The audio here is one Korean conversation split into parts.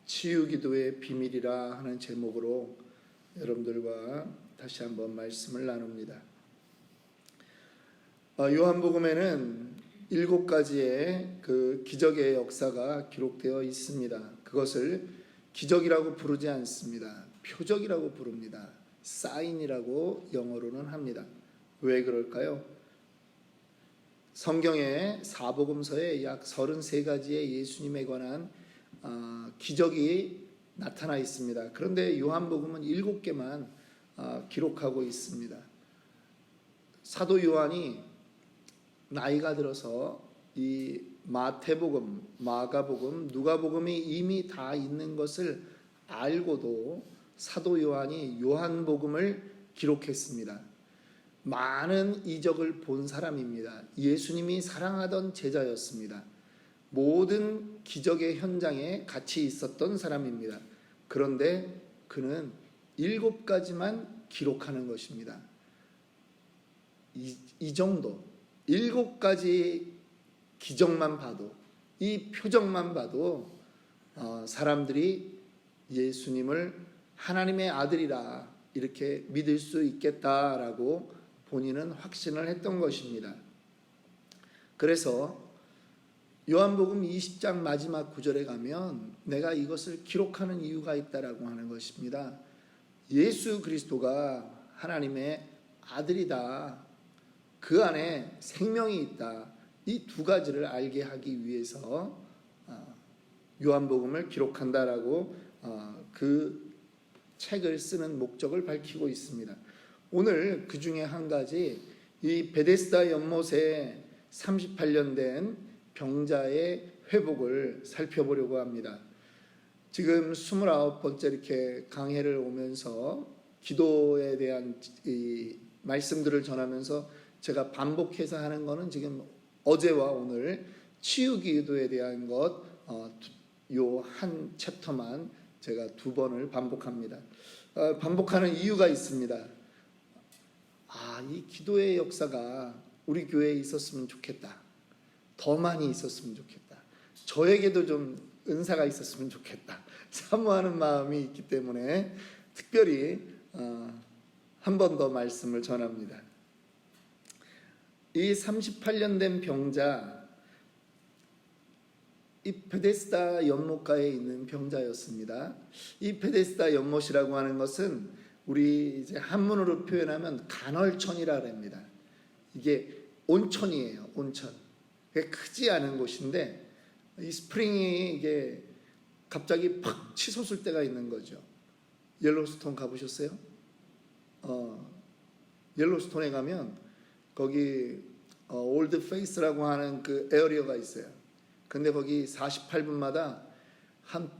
치유기도의 비밀이라 하는 제목으로 여러분들과 다시 한번 말씀을 나눕니다. 요한복음에는 7가지의 그 기적의 역사가 기록되어 있습니다. 그것을 기적이라고 부르지 않습니다. 표적이라고 부릅니다. 사인이라고 영어로는 합니다. 왜 그럴까요? 성경의 사복음서에 약 33가지의 예수님에 관한 기적이 나타나 있습니다. 그런데 요한복음은 7개만 기록하고 있습니다. 사도 요한이 나이가 들어서 이 마태복음, 마가복음, 누가복음이 이미 다 있는 것을 알고도 사도 요한이 요한복음을 기록했습니다. 많은 이적을 본 사람입니다. 예수님이 사랑하던 제자였습니다. 모든 기적의 현장에 같이 있었던 사람입니다. 그런데 그는 7가지만 기록하는 것입니다. 이 정도 7가지 기적만 봐도, 이 표적만 봐도 사람들이 예수님을 하나님의 아들이라 이렇게 믿을 수 있겠다라고 본인은 확신을 했던 것입니다. 그래서 요한복음 20장 마지막 구절에 가면 내가 이것을 기록하는 이유가 있다라고 하는 것입니다. 예수 그리스도가 하나님의 아들이다. 그 안에 생명이 있다. 이 2가지를 알게 하기 위해서 요한복음을 기록한다라고 그 책을 쓰는 목적을 밝히고 있습니다. 오늘 그 중에 한 가지, 이 베데스다 연못에 38년 된 병자의 회복을 살펴보려고 합니다. 지금 29번째 이렇게 강해를 오면서 기도에 대한 이 말씀들을 전하면서 제가 반복해서 하는 거는 지금 어제와 오늘 치유기도에 대한 것, 요 한 챕터만 제가 2번을 반복합니다. 반복하는 이유가 있습니다. 이 기도의 역사가 우리 교회에 있었으면 좋겠다. 더 많이 있었으면 좋겠다. 저에게도 좀 은사가 있었으면 좋겠다. 사모하는 마음이 있기 때문에 특별히 한 번 더 말씀을 전합니다. 이 38년 된 병자, 이 베데스다 연못가에 있는 병자였습니다. 이 베데스다 연못이라고 하는 것은 우리 이제 한문으로 표현하면 간헐천이라 합니다. 이게 온천이에요. 온천. 크지 않은 곳인데 이 스프링이 이게 갑자기 팍 치솟을 때가 있는 거죠. 옐로스톤 가보셨어요? 옐로스톤에 가면 거기 올드 페이스라고 하는 그 에어리어가 있어요. 근데 거기 48분마다 한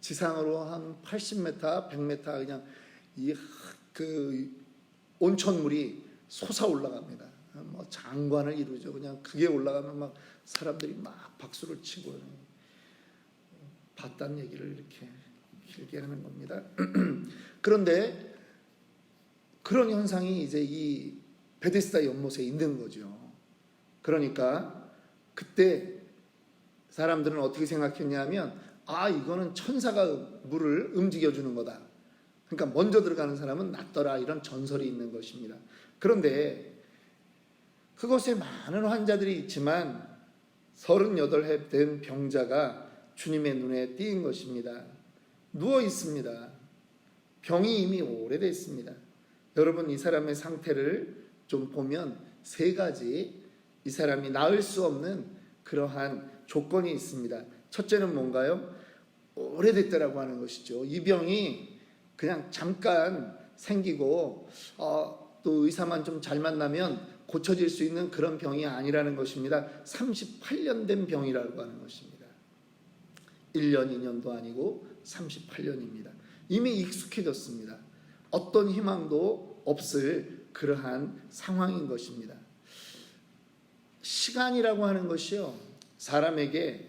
지상으로 한 80m, 100m 그냥 이 그 온천물이 솟아 올라갑니다. 뭐 장관을 이루죠. 그냥 그게 올라가면 막 사람들이 막 박수를 치고 봤다는 얘기를 이렇게 길게 하는 겁니다. 그런데 그런 현상이 이제 이 베데스다 연못에 있는 거죠. 그러니까 그때 사람들은 어떻게 생각했냐면 이거는 천사가 물을 움직여주는 거다. 그러니까 먼저 들어가는 사람은 낫더라, 이런 전설이 있는 것입니다. 그런데 그곳에 많은 환자들이 있지만 38해 된 병자가 주님의 눈에 띄인 것입니다. 누워 있습니다. 병이 이미 오래됐습니다. 여러분, 이 사람의 상태를 좀 보면 3가지 이 사람이 나을 수 없는 그러한 조건이 있습니다. 첫째는 뭔가요? 오래됐다라고 하는 것이죠. 이 병이 그냥 잠깐 생기고 또 의사만 좀 잘 만나면 고쳐질 수 있는 그런 병이 아니라는 것입니다. 38년 된 병이라고 하는 것입니다. 1년, 2년도 아니고 38년입니다. 이미 익숙해졌습니다. 어떤 희망도 없을 그러한 상황인 것입니다. 시간이라고 하는 것이요, 사람에게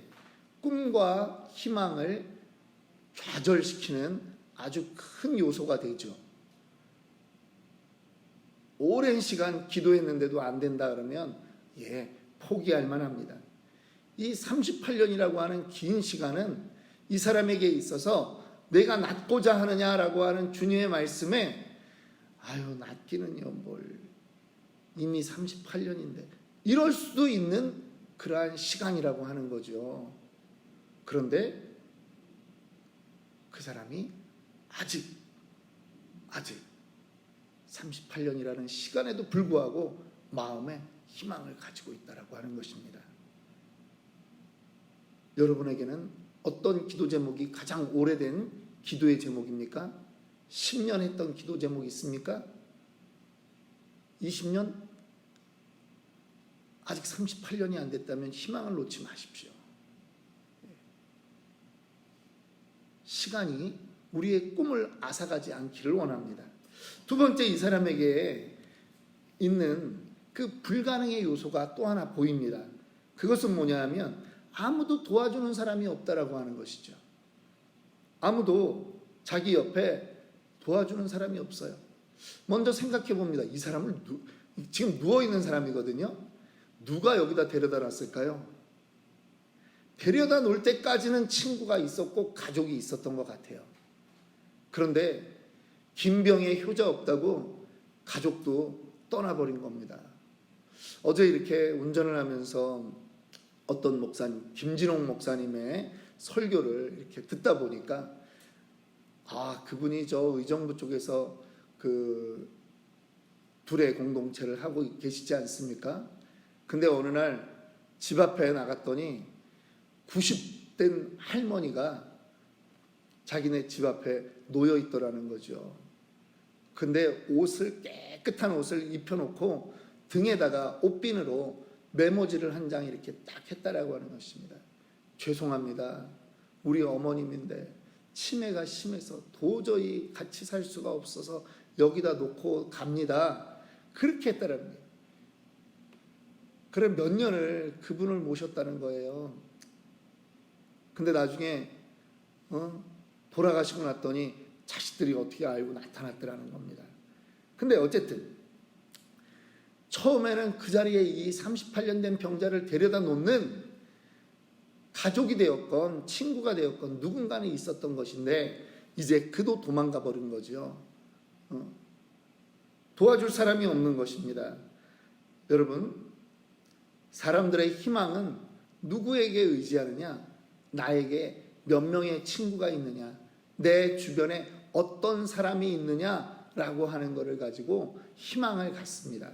꿈과 희망을 좌절시키는 아주 큰 요소가 되죠. 오랜 시간 기도했는데도 안 된다 그러면 포기할 만합니다. 이 38년이라고 하는 긴 시간은 이 사람에게 있어서 내가 낫고자 하느냐라고 하는 주님의 말씀에 아유 낫기는요 뭘 이미 38년인데 이럴 수도 있는 그러한 시간이라고 하는 거죠. 그런데 그 사람이 아직 38년이라는 시간에도 불구하고 마음에 희망을 가지고 있다라고 하는 것입니다. 여러분에게는 어떤 기도 제목이 가장 오래된 기도의 제목입니까? 10년 했던 기도 제목이 있습니까? 20년? 아직 38년이 안 됐다면 희망을 놓지 마십시오. 시간이 우리의 꿈을 앗아가지 않기를 원합니다. 두 번째, 이 사람에게 있는 그 불가능의 요소가 또 하나 보입니다. 그것은 뭐냐 하면 아무도 도와주는 사람이 없다라고 하는 것이죠. 아무도 자기 옆에 도와주는 사람이 없어요. 먼저 생각해 봅니다. 이 사람을 지금 누워있는 사람이거든요. 누가 여기다 데려다 놨을까요? 데려다 놓을 때까지는 친구가 있었고 가족이 있었던 것 같아요. 그런데 김병에 효자 없다고 가족도 떠나버린 겁니다. 어제 이렇게 운전을 하면서 어떤 목사님, 김진홍 목사님의 설교를 이렇게 듣다 보니까 그분이 저 의정부 쪽에서 그 둘의 공동체를 하고 계시지 않습니까? 근데 어느 날 집 앞에 나갔더니 90된 할머니가 자기네 집 앞에 놓여 있더라는 거죠. 근데 깨끗한 옷을 입혀놓고 등에다가 옷비누로 메모지를 한 장 이렇게 딱 했다라고 하는 것입니다. 죄송합니다. 우리 어머님인데 치매가 심해서 도저히 같이 살 수가 없어서 여기다 놓고 갑니다. 그렇게 했다라는 거예요. 그래 몇 년을 그분을 모셨다는 거예요. 근데 나중에 돌아가시고 났더니 자식들이 어떻게 알고 나타났더라는 겁니다. 근데 어쨌든 처음에는 그 자리에 이 38년 된 병자를 데려다 놓는 가족이 되었건 친구가 되었건 누군가는 있었던 것인데 이제 그도 도망가 버린 거죠. 도와줄 사람이 없는 것입니다. 여러분, 사람들의 희망은 누구에게 의지하느냐? 나에게 몇 명의 친구가 있느냐? 내 주변에 어떤 사람이 있느냐라고 하는 것을 가지고 희망을 갖습니다.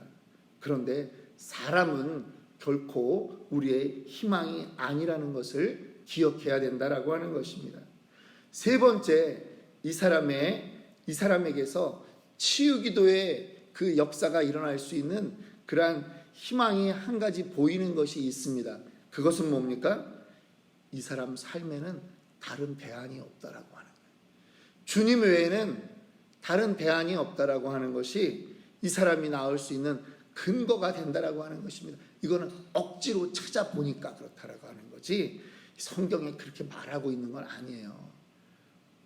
그런데 사람은 결코 우리의 희망이 아니라는 것을 기억해야 된다라고 하는 것입니다. 세 번째, 이 사람에게서 치유기도의 그 역사가 일어날 수 있는 그러한 희망이 한 가지 보이는 것이 있습니다. 그것은 뭡니까? 이 사람 삶에는 다른 대안이 없다라고 하는 거예요. 주님 외에는 다른 대안이 없다라고 하는 것이 이 사람이 나을 수 있는 근거가 된다라고 하는 것입니다. 이거는 억지로 찾아보니까 그렇다라고 하는 거지 성경에 그렇게 말하고 있는 건 아니에요.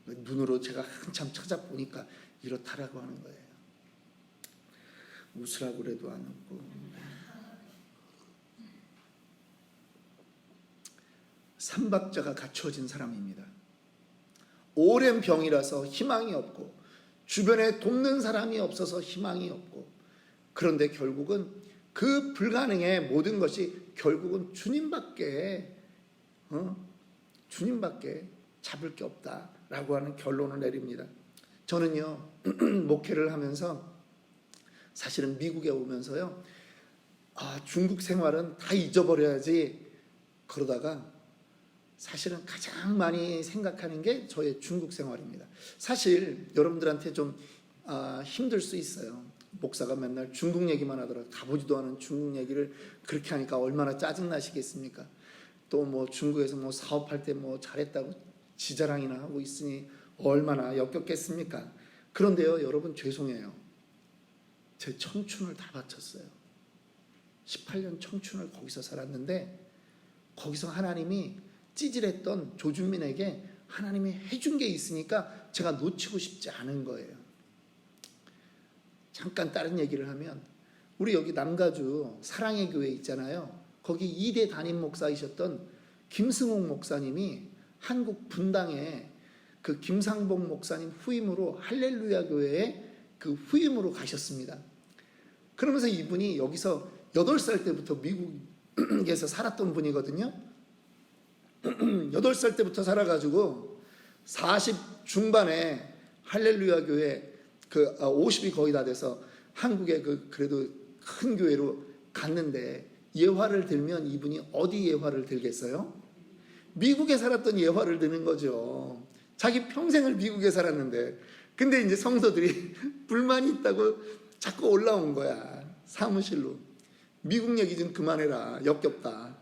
눈으로 제가 한참 찾아보니까 이렇다라고 하는 거예요. 웃으라고 그래도 안 웃고. 삼박자가 갖추어진 사람입니다. 오랜 병이라서 희망이 없고 주변에 돕는 사람이 없어서 희망이 없고 그런데 결국은 그 불가능의 모든 것이 결국은 주님밖에 잡을 게 없다라고 하는 결론을 내립니다. 저는요 목회를 하면서 사실은 미국에 오면서요 중국 생활은 다 잊어버려야지 그러다가 사실은 가장 많이 생각하는 게 저의 중국 생활입니다. 사실 여러분들한테 좀 힘들 수 있어요. 목사가 맨날 중국 얘기만 하더라도 가보지도 않은 중국 얘기를 그렇게 하니까 얼마나 짜증나시겠습니까? 또 뭐 중국에서 뭐 사업할 때 뭐 잘했다고 지자랑이나 하고 있으니 얼마나 역겹겠습니까? 그런데요 여러분 죄송해요. 제 청춘을 다 바쳤어요. 18년 청춘을 거기서 살았는데 거기서 하나님이 찌질했던 조준민에게 하나님이 해준 게 있으니까 제가 놓치고 싶지 않은 거예요. 잠깐 다른 얘기를 하면 우리 여기 남가주 사랑의 교회 있잖아요. 거기 2대 담임 목사이셨던 김승옥 목사님이 한국 분당에 그 김상복 목사님 후임으로 할렐루야 교회에 그 후임으로 가셨습니다. 그러면서 이분이 여기서 8살 때부터 미국에서 살았던 분이거든요. 8살 때부터 살아가지고 40 중반에 할렐루야 교회 50이 거의 다 돼서 한국의 그래도 큰 교회로 갔는데, 예화를 들면 이분이 어디 예화를 들겠어요? 미국에 살았던 예화를 드는 거죠. 자기 평생을 미국에 살았는데. 근데 이제 성도들이 불만이 있다고 자꾸 올라온 거야, 사무실로. 미국 얘기 좀 그만해라, 역겹다.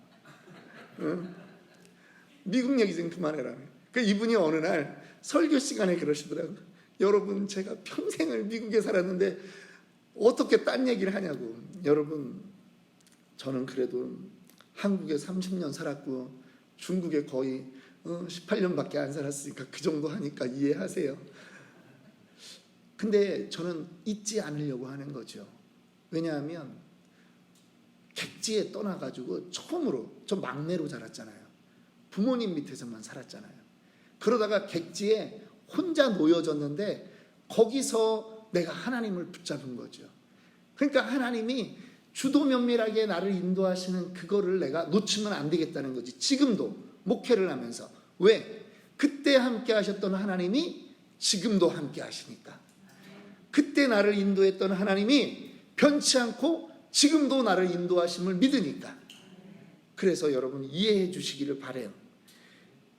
응? 미국 얘기 좀 그만해라. 그 이분이 어느 날 설교 시간에 그러시더라고. 여러분, 제가 평생을 미국에 살았는데 어떻게 딴 얘기를 하냐고. 여러분, 저는 그래도 한국에 30년 살았고 중국에 거의 18년밖에 안 살았으니까 그 정도 하니까 이해하세요. 근데 저는 잊지 않으려고 하는 거죠. 왜냐하면 객지에 떠나가지고 처음으로, 저 막내로 자랐잖아요. 부모님 밑에서만 살았잖아요. 그러다가 객지에 혼자 놓여졌는데 거기서 내가 하나님을 붙잡은 거죠. 그러니까 하나님이 주도 면밀하게 나를 인도하시는 그거를 내가 놓치면 안 되겠다는 거지. 지금도 목회를 하면서. 왜? 그때 함께 하셨던 하나님이 지금도 함께 하시니까. 그때 나를 인도했던 하나님이 변치 않고 지금도 나를 인도하심을 믿으니까. 그래서 여러분 이해해 주시기를 바라요.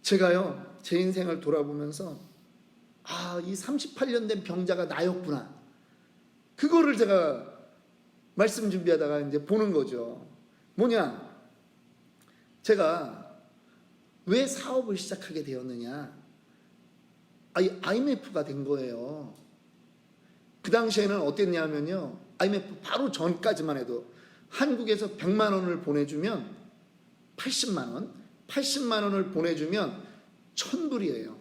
제가요, 제 인생을 돌아보면서 이 38년 된 병자가 나였구나. 그거를 제가 말씀 준비하다가 이제 보는 거죠. 뭐냐? 제가 왜 사업을 시작하게 되었느냐? IMF가 된 거예요. 그 당시에는 어땠냐면요, IMF 바로 전까지만 해도 한국에서 100만 원을 보내주면 80만 원을 보내주면 1000불이에요.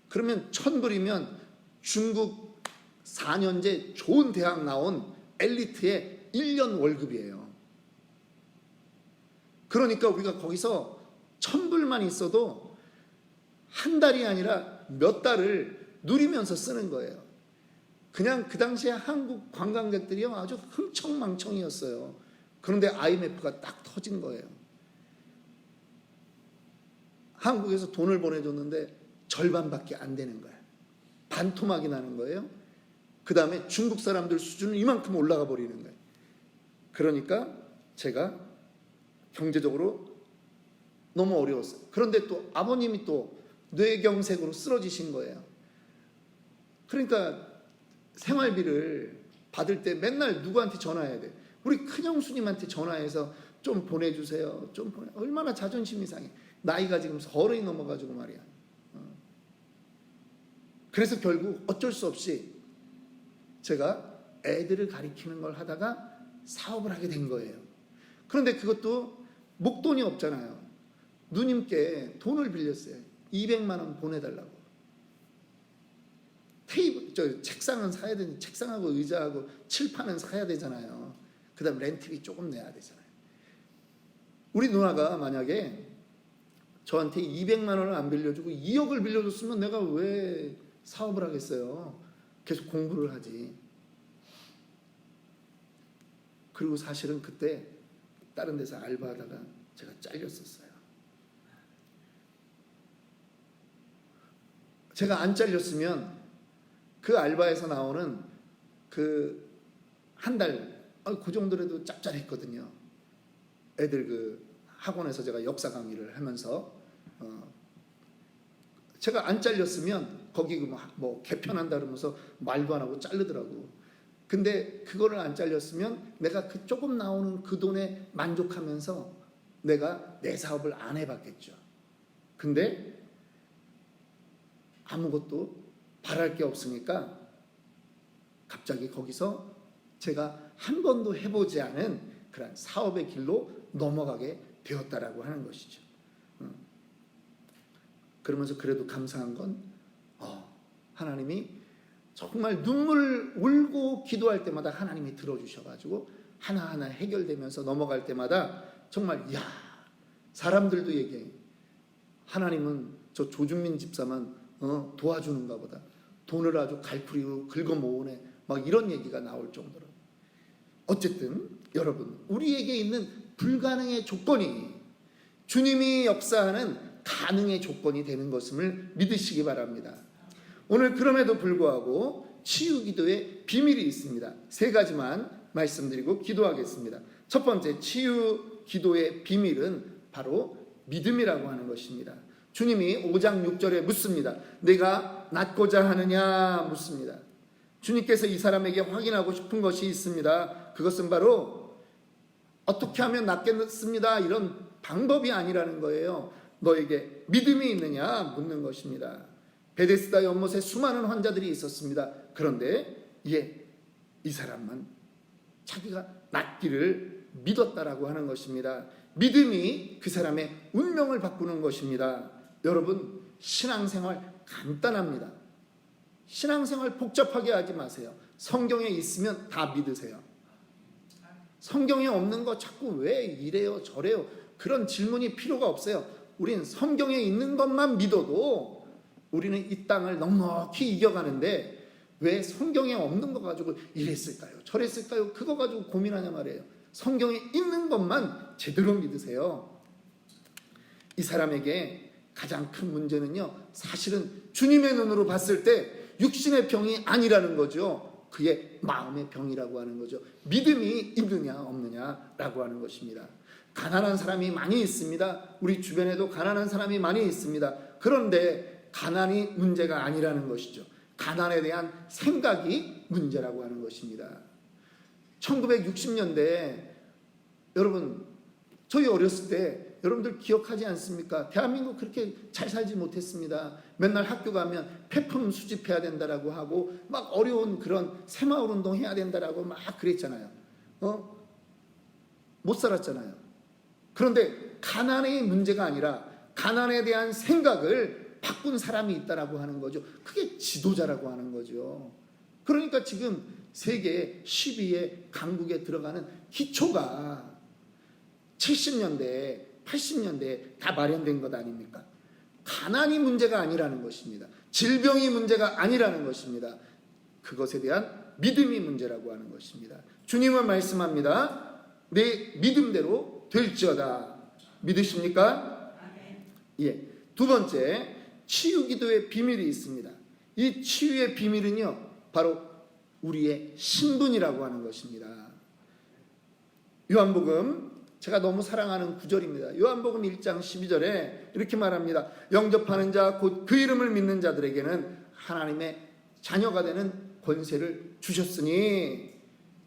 그러면 1000불이면 중국 4년제 좋은 대학 나온 엘리트의 1년 월급이에요. 그러니까 우리가 거기서 1000불만 있어도 한 달이 아니라 몇 달을 누리면서 쓰는 거예요. 그냥 그 당시에 한국 관광객들이 아주 흥청망청이었어요. 그런데 IMF가 딱 터진 거예요. 한국에서 돈을 보내줬는데 절반밖에 안 되는 거예요. 반토막이 나는 거예요. 그 다음에 중국 사람들 수준은 이만큼 올라가 버리는 거예요. 그러니까 제가 경제적으로 너무 어려웠어요. 그런데 또 아버님이 또 뇌경색으로 쓰러지신 거예요. 그러니까 생활비를 받을 때 맨날 누구한테 전화해야 돼? 우리 큰형수님한테 전화해서 좀 보내주세요. 얼마나 자존심이 상해. 나이가 지금 30이 넘어가지고 말이야. 그래서 결국 어쩔 수 없이 제가 애들을 가리키는 걸 하다가 사업을 하게 된 거예요. 그런데 그것도 목돈이 없잖아요. 누님께 돈을 빌렸어요. 200만 원 보내달라고. 책상은 사야 되니 책상하고 의자하고 칠판은 사야 되잖아요. 그 다음 렌트비 조금 내야 되잖아요. 우리 누나가 만약에 저한테 200만 원을 안 빌려주고 2억을 빌려줬으면 내가 왜 사업을 하겠어요? 계속 공부를 하지. 그리고 사실은 그때 다른 데서 알바하다가 제가 잘렸었어요. 제가 안 잘렸으면 그 알바에서 나오는 그 한 달, 그 정도라도 짭짤했거든요. 애들 그 학원에서 제가 역사 강의를 하면서 제가 안 잘렸으면 거기 뭐 개편한다 그러면서 말도 안 하고 자르더라고. 근데 그거를 안 잘렸으면 내가 그 조금 나오는 그 돈에 만족하면서 내가 내 사업을 안 해봤겠죠. 근데 아무것도 바랄 게 없으니까 갑자기 거기서 제가 한 번도 해보지 않은 그런 사업의 길로 넘어가게 되었다라고 하는 것이죠. 그러면서 그래도 감사한 건 하나님이 정말 눈물 울고 기도할 때마다 하나님이 들어주셔가지고 하나하나 해결되면서 넘어갈 때마다 정말 사람들도 얘기해. 하나님은 저 조준민 집사만 도와주는가 보다. 돈을 아주 갈풀이로 긁어 모으네. 막 이런 얘기가 나올 정도로. 어쨌든 여러분, 우리에게 있는 불가능의 조건이 주님이 역사하는 가능의 조건이 되는 것임을 믿으시기 바랍니다. 오늘 그럼에도 불구하고 치유 기도의 비밀이 있습니다. 3가지만 말씀드리고 기도하겠습니다. 첫 번째, 치유 기도의 비밀은 바로 믿음이라고 하는 것입니다. 주님이 5장 6절에 묻습니다. 내가 낫고자 하느냐 묻습니다. 주님께서 이 사람에게 확인하고 싶은 것이 있습니다. 그것은 바로 어떻게 하면 낫겠습니다, 이런 방법이 아니라는 거예요. 너에게 믿음이 있느냐 묻는 것입니다. 베데스다 연못에 수많은 환자들이 있었습니다. 그런데 이 사람만 자기가 낫기를 믿었다라고 하는 것입니다. 믿음이 그 사람의 운명을 바꾸는 것입니다. 여러분, 신앙생활 간단합니다. 신앙생활 복잡하게 하지 마세요. 성경에 있으면 다 믿으세요. 성경에 없는 거 자꾸 왜 이래요 저래요 그런 질문이 필요가 없어요. 우린 성경에 있는 것만 믿어도 우리는 이 땅을 넉넉히 이겨가는데 왜 성경에 없는 거 가지고 이랬을까요 저랬을까요 그거 가지고 고민하냐 말이에요. 성경에 있는 것만 제대로 믿으세요. 이 사람에게 가장 큰 문제는요, 사실은 주님의 눈으로 봤을 때 육신의 병이 아니라는 거죠. 그의 마음의 병이라고 하는 거죠. 믿음이 있느냐 없느냐라고 하는 것입니다. 가난한 사람이 많이 있습니다. 우리 주변에도 가난한 사람이 많이 있습니다. 그런데 가난이 문제가 아니라는 것이죠. 가난에 대한 생각이 문제라고 하는 것입니다. 1960년대 여러분, 저희 어렸을 때 여러분들 기억하지 않습니까? 대한민국 그렇게 잘 살지 못했습니다. 맨날 학교 가면 폐품 수집해야 된다라고 하고 막 어려운 그런 새마을 운동 해야 된다라고 막 그랬잖아요. 못 살았잖아요. 그런데 가난의 문제가 아니라 가난에 대한 생각을 바꾼 사람이 있다라고 하는 거죠. 그게 지도자라고 하는 거죠. 그러니까 지금 세계 10위의 강국에 들어가는 기초가 70년대 80년대에 다 마련된 것 아닙니까? 가난이 문제가 아니라는 것입니다. 질병이 문제가 아니라는 것입니다. 그것에 대한 믿음이 문제라고 하는 것입니다. 주님은 말씀합니다. 내 믿음대로 될지어다. 믿으십니까? 예. 두 번째, 치유 기도의 비밀이 있습니다. 이 치유의 비밀은요, 바로 우리의 신분이라고 하는 것입니다. 요한복음, 제가 너무 사랑하는 구절입니다. 요한복음 1장 12절에 이렇게 말합니다. 영접하는 자 곧 그 이름을 믿는 자들에게는 하나님의 자녀가 되는 권세를 주셨으니,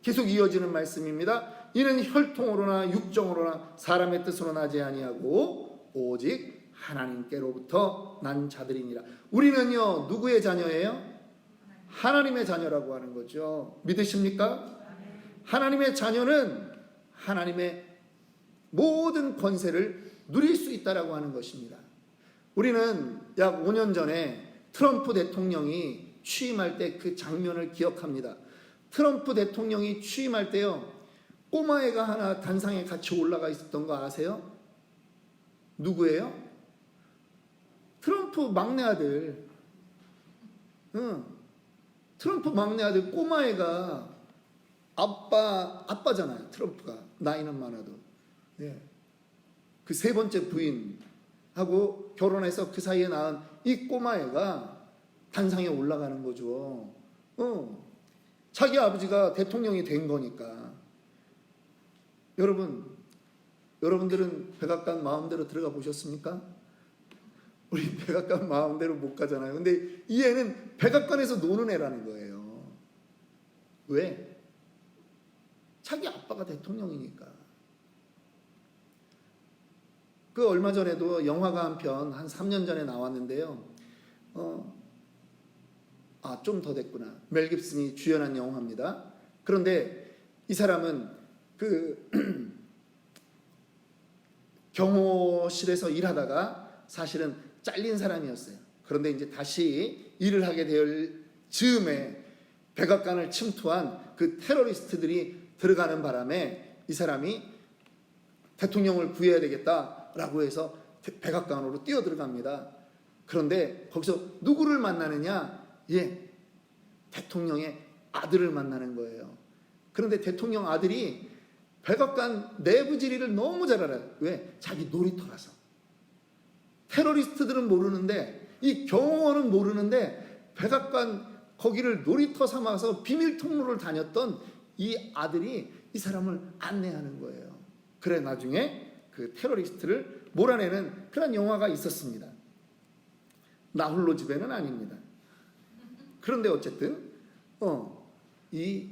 계속 이어지는 말씀입니다. 이는 혈통으로나 육정으로나 사람의 뜻으로 나지 아니하고 오직 하나님께로부터 난 자들이니라. 우리는요, 누구의 자녀예요? 하나님의 자녀라고 하는 거죠. 믿으십니까? 하나님의 자녀는 하나님의 모든 권세를 누릴 수 있다라고 하는 것입니다. 우리는 약 5년 전에 트럼프 대통령이 취임할 때 그 장면을 기억합니다. 트럼프 대통령이 취임할 때요, 꼬마애가 하나 단상에 같이 올라가 있었던 거 아세요? 누구예요? 트럼프 막내 아들. 트럼프 막내 아들 꼬마애가 아빠잖아요. 트럼프가 나이는 많아도. 예. 그 3번째 부인하고 결혼해서 그 사이에 낳은 이 꼬마애가 단상에 올라가는 거죠. 자기 아버지가 대통령이 된 거니까. 여러분들은 백악관 마음대로 들어가 보셨습니까? 우리 백악관 마음대로 못 가잖아요. 근데 이 애는 백악관에서 노는 애라는 거예요. 왜? 자기 아빠가 대통령이니까. 그 얼마 전에도 영화가 한 편 한 3년 전에 나왔는데요. 좀 더 됐구나. 멜 깁슨이 주연한 영화입니다. 그런데 이 사람은 그 경호실에서 일하다가 사실은 잘린 사람이었어요. 그런데 이제 다시 일을 하게 될 즈음에 백악관을 침투한 그 테러리스트들이 들어가는 바람에 이 사람이 대통령을 구해야 되겠다라고 해서 백악관으로 뛰어 들어갑니다. 그런데 거기서 누구를 만나느냐? 예, 대통령의 아들을 만나는 거예요. 그런데 대통령 아들이 백악관 내부 지리를 너무 잘 알아요. 왜? 자기 놀이터라서. 테러리스트들은 모르는데, 이 경호원은 모르는데, 백악관 거기를 놀이터 삼아서 비밀 통로를 다녔던 이 아들이 이 사람을 안내하는 거예요. 그래 나중에 그 테러리스트를 몰아내는 그런 영화가 있었습니다. 나 홀로 집에는 아닙니다. 그런데 어쨌든 이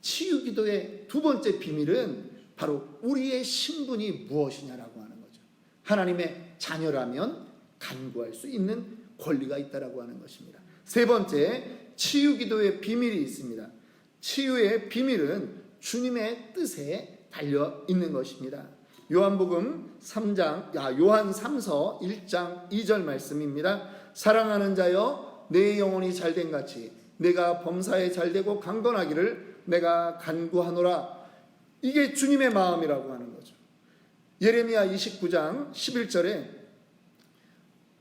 치유기도의 두 번째 비밀은 바로 우리의 신분이 무엇이냐라고 하는 거죠. 하나님의 자녀라면 간구할 수 있는 권리가 있다라고 하는 것입니다. 세 번째, 치유기도의 비밀이 있습니다. 치유의 비밀은 주님의 뜻에 달려 있는 것입니다. 요한 3서 1장 2절 말씀입니다. 사랑하는 자여, 내 영혼이 잘된 같이 내가 범사에 잘되고 강건하기를 내가 간구하노라. 이게 주님의 마음이라고 하는 거죠. 예레미야 29장 11절에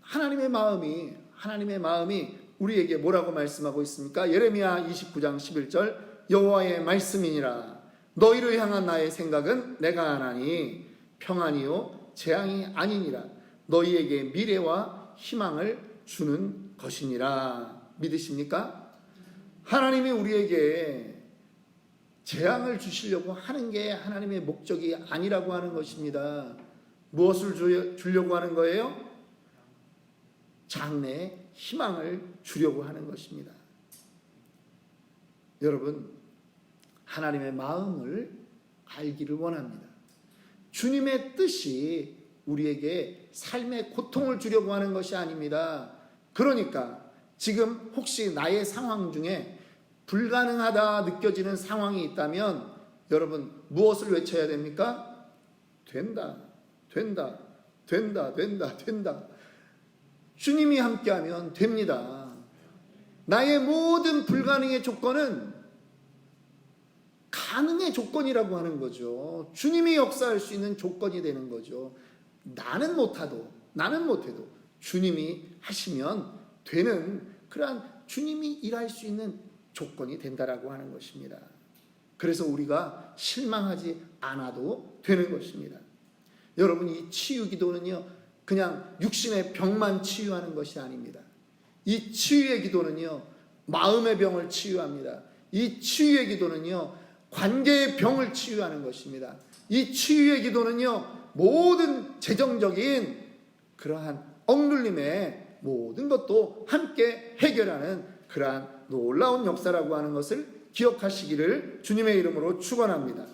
하나님의 마음이 우리에게 뭐라고 말씀하고 있습니까? 예레미야 29장 11절, 여호와의 말씀이니라. 너희를 향한 나의 생각은 내가 아나니 평안이요 재앙이 아니니라. 너희에게 미래와 희망을 주는 것이니라. 믿으십니까? 하나님이 우리에게 재앙을 주시려고 하는 게 하나님의 목적이 아니라고 하는 것입니다. 무엇을 주려고 하는 거예요? 장래에 희망을 주려고 하는 것입니다. 여러분, 하나님의 마음을 알기를 원합니다. 주님의 뜻이 우리에게 삶의 고통을 주려고 하는 것이 아닙니다. 그러니까 지금 혹시 나의 상황 중에 불가능하다 느껴지는 상황이 있다면 여러분 무엇을 외쳐야 됩니까? 된다, 된다, 된다, 된다, 된다. 주님이 함께하면 됩니다. 나의 모든 불가능의 조건은 가능의 조건이라고 하는 거죠. 주님이 역사할 수 있는 조건이 되는 거죠. 나는 못해도 주님이 하시면 되는 그러한 주님이 일할 수 있는 조건이 된다라고 하는 것입니다. 그래서 우리가 실망하지 않아도 되는 것입니다. 여러분, 이 치유기도는요 그냥 육신의 병만 치유하는 것이 아닙니다. 이 치유의 기도는요 마음의 병을 치유합니다. 이 치유의 기도는요 관계의 병을 치유하는 것입니다. 이 치유의 기도는요 모든 재정적인 그러한 억눌림의 모든 것도 함께 해결하는 그러한 놀라운 역사라고 하는 것을 기억하시기를 주님의 이름으로 축원합니다.